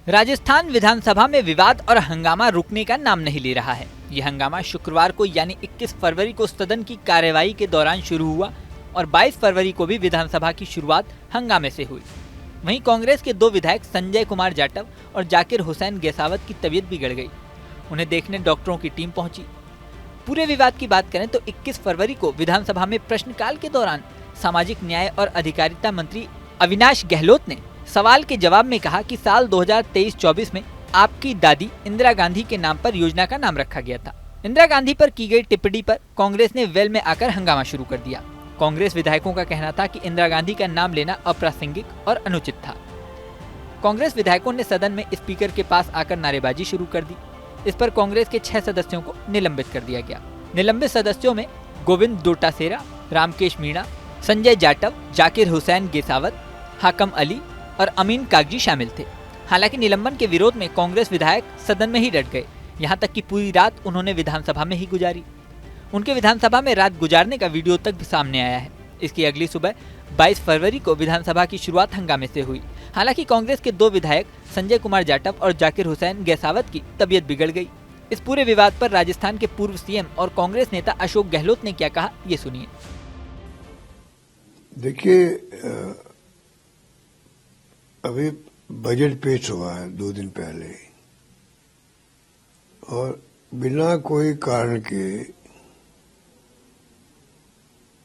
राजस्थान विधानसभा में विवाद और हंगामा रुकने का नाम नहीं ले रहा है। यह हंगामा शुक्रवार को यानी 21 फरवरी को सदन की कार्यवाही के दौरान शुरू हुआ और 22 फरवरी को भी विधानसभा की शुरुआत हंगामे से हुई। वहीं कांग्रेस के दो विधायक संजय कुमार जाटव और जाकिर हुसैन गैसावत की तबीयत बिगड़ गई। उन्हें देखने डॉक्टरों की टीम पहुंची। पूरे विवाद की बात करें तो 21 फरवरी को विधानसभा में प्रश्नकाल के दौरान सामाजिक न्याय और अधिकारिता मंत्री अविनाश गहलोत ने सवाल के जवाब में कहा कि साल 2023-24 में आपकी दादी इंदिरा गांधी के नाम पर योजना का नाम रखा गया था। इंदिरा गांधी पर की गई टिप्पणी पर कांग्रेस ने वेल में आकर हंगामा शुरू कर दिया। कांग्रेस विधायकों का कहना था कि इंदिरा गांधी का नाम लेना अप्रासंगिक और अनुचित था। कांग्रेस विधायकों ने सदन में स्पीकर के पास आकर नारेबाजी शुरू कर दी। इस पर कांग्रेस के 6 सदस्यों को निलंबित कर दिया गया। निलंबित सदस्यों में गोविंद डोटासेरा, रामकेश मीणा, संजय जाटव, जाकिर हुसैन गेसावत, हाकम अली और अमीन कागजी शामिल थे। हालांकि निलंबन के विरोध में कांग्रेस विधायक सदन में ही डट गए। यहां तक कि पूरी रात उन्होंने विधानसभा में ही गुजारी। उनके विधानसभा में रात गुजारने का वीडियो तक भी सामने आया है। इसकी अगली सुबह 22 फरवरी को विधानसभा की शुरुआत हंगामे से हुई। हालांकि कांग्रेस के दो विधायक संजय कुमार जाटव और जाकिर हुसैन गैसावत की तबीयत बिगड़ गई। इस पूरे विवाद पर राजस्थान के पूर्व सीएम और कांग्रेस नेता अशोक गहलोत ने क्या कहा, ये सुनिए। देखिए, अभी बजट पेश हुआ है 2 दिन पहले और बिना कोई कारण के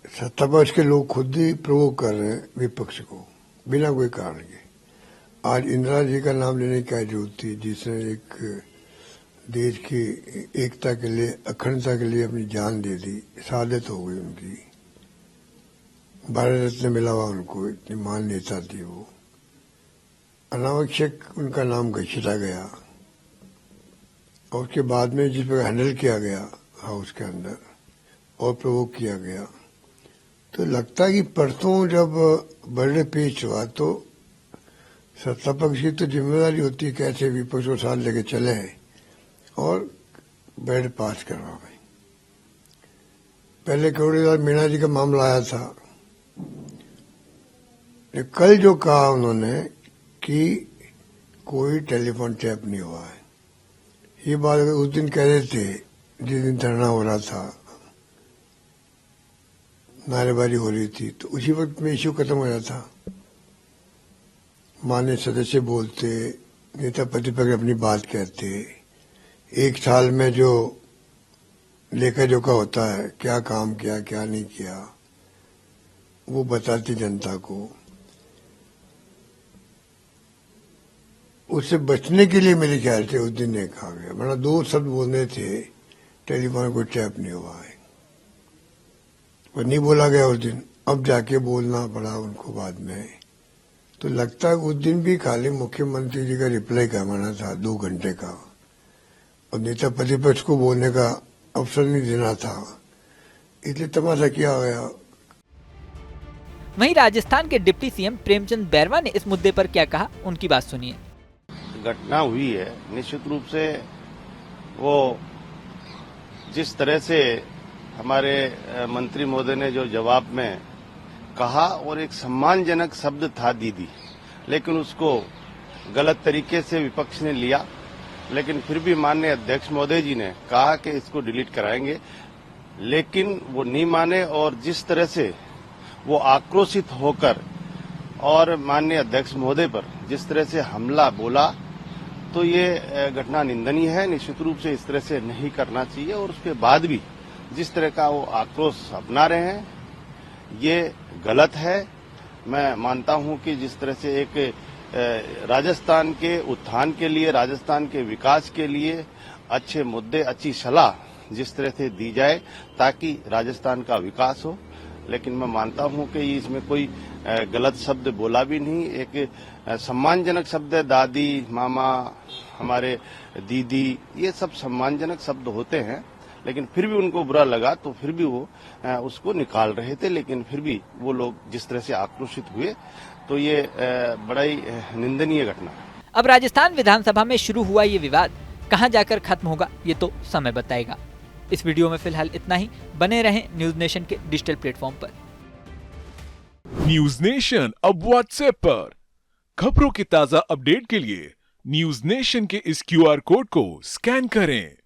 सत्तापक्ष के लोग खुद ही प्रोवोक कर रहे हैं विपक्ष को, बिना कोई कारण के। आज इंदिरा जी का नाम लेने की क्या जरूरत थी, जिसने एक देश की एकता के लिए, अखंडता के लिए अपनी जान दे दी, शहादत हो गई उनकी। भारत रत्न मिला हुआ उनको, इतनी महान नेता थी वो। अनावश्यक उनका नाम घसीटा गया और उसके बाद में जिस पर हैंडल किया गया हाउस के अंदर और प्रोवोक किया गया, तो लगता है कि परसों जब बजट पेश हुआ तो सत्तापक्ष की तो जिम्मेदारी होती है कैसे विपक्ष को साथ लेके चले और बजट पास करवाए। पहले करोड़ीलाल मीणा जी का मामला आया था। कल जो कहा उन्होंने कि कोई टेलीफोन टैप नहीं हुआ है, ये बात अगर उस दिन कह रहे थे जिस दिन धरना हो रहा था, नारेबाजी हो रही थी, तो उसी वक्त में इश्यू खत्म हो जाता। माननीय सदस्य बोलते, नेता प्रतिपक्ष अपनी बात कहते, एक साल में जो लेखा जोखा होता है, क्या काम किया क्या नहीं किया, वो बताती जनता को। उससे बचने के लिए मेरे ख्याल से उस दिन ने कहा गया, वरना 2 शब्द बोलने थे, टेलीफोन कोई टैप नहीं हुआ है, वो नहीं बोला गया उस दिन। अब जाके बोलना पड़ा उनको बाद में। तो लगता है उस दिन भी खाली मुख्यमंत्री जी का रिप्लाई करवाना था 2 घंटे का, और नेता प्रतिपक्ष को बोलने का अवसर नहीं देना था, इसलिए तमाशा किया गया। वहीं राजस्थान के डिप्टी सीएम प्रेमचंद बैरवा ने इस मुद्दे पर क्या कहा, उनकी बात सुनिए। घटना हुई है, निश्चित रूप से वो जिस तरह से हमारे मंत्री महोदय ने जो जवाब में कहा और एक सम्मानजनक शब्द था दीदी, लेकिन उसको गलत तरीके से विपक्ष ने लिया। लेकिन फिर भी माननीय अध्यक्ष महोदय जी ने कहा कि इसको डिलीट कराएंगे, लेकिन वो नहीं माने और जिस तरह से वो आक्रोशित होकर और माननीय अध्यक्ष महोदय पर जिस तरह से हमला बोला, तो ये घटना निंदनीय है। निश्चित रूप से इस तरह से नहीं करना चाहिए और उसके बाद भी जिस तरह का वो आक्रोश अपना रहे हैं, ये गलत है। मैं मानता हूं कि जिस तरह से एक राजस्थान के उत्थान के लिए, राजस्थान के विकास के लिए अच्छे मुद्दे, अच्छी सलाह जिस तरह से दी जाए ताकि राजस्थान का विकास हो, लेकिन मैं मानता हूं कि इसमें कोई गलत शब्द बोला भी नहीं। एक सम्मानजनक शब्द है, दादी, मामा, हमारे दीदी, ये सब सम्मानजनक शब्द होते हैं, लेकिन फिर भी उनको बुरा लगा तो फिर भी वो उसको निकाल रहे थे। लेकिन फिर भी वो लोग जिस तरह से आक्रोशित हुए, तो ये बड़ा ही निंदनीय घटना है। अब राजस्थान विधानसभा में शुरू हुआ ये विवाद कहां जाकर खत्म होगा, ये तो समय बताएगा। इस वीडियो में फिलहाल इतना ही। बने रहें न्यूज नेशन के डिजिटल प्लेटफॉर्म पर। न्यूज नेशन अब व्हाट्सएप पर खबरों की ताजा अपडेट के लिए न्यूज नेशन के इस क्यूआर कोड को स्कैन करें